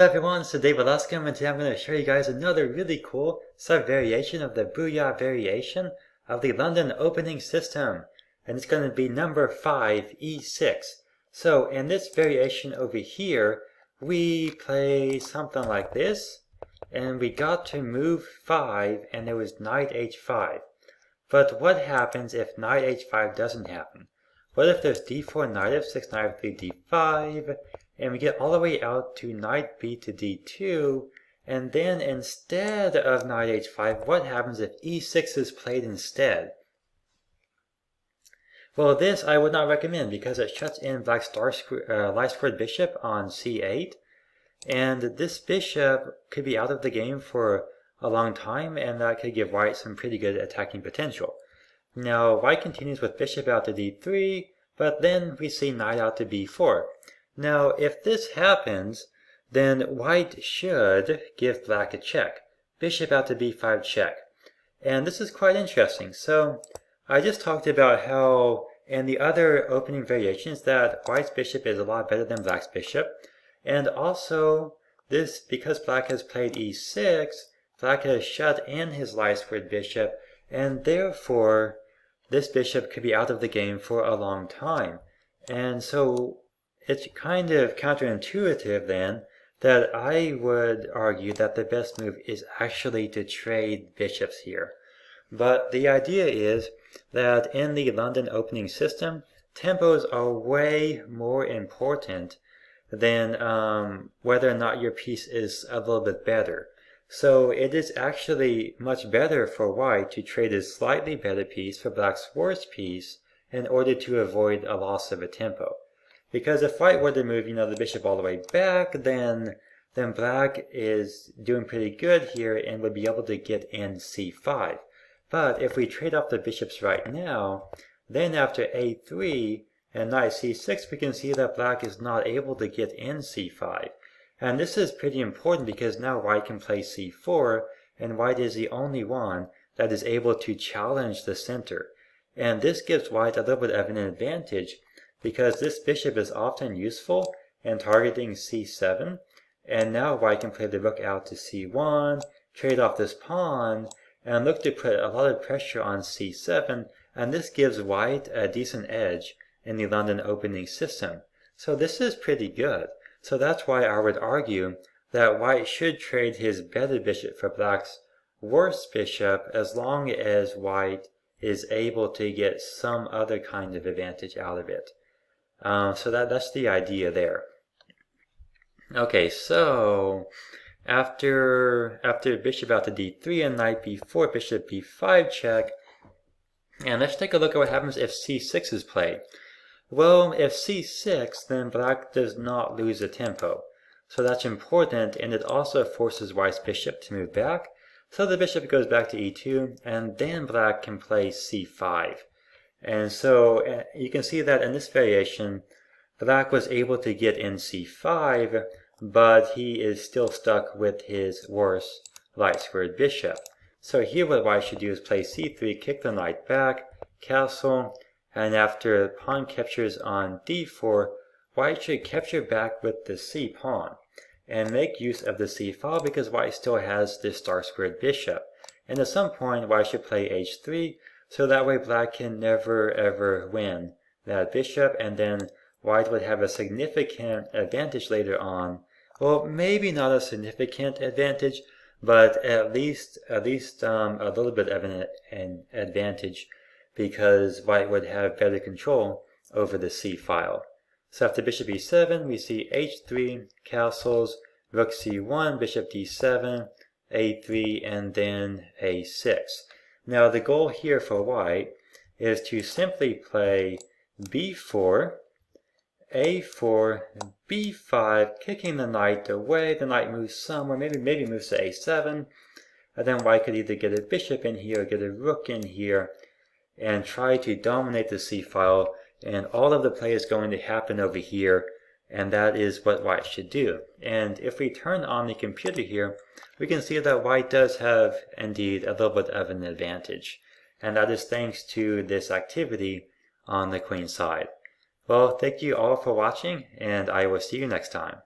Hello everyone, it's David Luscombe, and today I'm going to show you guys another really cool sub-variation of the Bhuiyan variation of the London opening system. And it's going to be number 5, E6. So in this variation over here, we play something like this, and we got to move 5, and there was knight h5. But what happens if knight h5 doesn't happen? What if there's d4, knight f6, knight f3, d5, and we get all the way out to knight b to d2, and then instead of knight h5, what happens if e6 is played instead? Well, this I would not recommend because it shuts in black's light squared bishop on c8, and this bishop could be out of the game for a long time, and that could give white some pretty good attacking potential. Now, white continues with bishop out to d3, but then we see knight out to b4. Now, if this happens, then white should give black a check. Bishop out to b5 check. And this is quite interesting. So, I just talked about how in the other opening variations that white's bishop is a lot better than black's bishop. And also, this, because black has played e6, black has shut in his light squared bishop, and therefore this bishop could be out of the game for a long time. And so it's kind of counterintuitive then that I would argue that the best move is actually to trade bishops here. But the idea is that in the London opening system, tempos are way more important than whether or not your piece is a little bit better. So it is actually much better for white to trade a slightly better piece for black's worst piece in order to avoid a loss of a tempo. Because if white were to move, the bishop all the way back, then black is doing pretty good here and would be able to get in c5. But if we trade off the bishops right now, then after a3 and knight c6, we can see that black is not able to get in c5. And this is pretty important because now white can play c4, and white is the only one that is able to challenge the center. And this gives white a little bit of an advantage because this bishop is often useful in targeting c7, and now white can play the rook out to c1, trade off this pawn, and look to put a lot of pressure on c7, and this gives white a decent edge in the London opening system. So this is pretty good. So that's why I would argue that white should trade his better bishop for black's worst bishop as long as white is able to get some other kind of advantage out of it. So that's the idea there. Okay, so after bishop out to d3 and knight b4, bishop b5 check, and let's take a look at what happens if c6 is played. Well, if c6, then black does not lose a tempo. So that's important, and it also forces white's bishop to move back. So the bishop goes back to e2, and then black can play c5. And so you can see that in this variation, black was able to get in c5, but he is still stuck with his worse light squared bishop. So here what white should do is play c3, kick the knight back, castle, and after pawn captures on d4, white should capture back with the c pawn and make use of the c file because white still has this star-squared bishop. And at some point, white should play h3, so that way black can never ever win that bishop, and then white would have a significant advantage later on. Well, maybe not a significant advantage, but at least a little bit of an advantage, because white would have better control over the c file. So after bishop e7, we see h3, castles, rook c1, bishop d7, a3, and then a6. Now the goal here for white is to simply play b4, a4, b5, kicking the knight away. The knight moves somewhere, maybe moves to a7, and then white could either get a bishop in here or get a rook in here and try to dominate the c file, and all of the play is going to happen over here, and that is what white should do. And if we turn on the computer here, we can see that white does have indeed a little bit of an advantage, and that is thanks to this activity on the queen side. Well, thank you all for watching, and I will see you next time.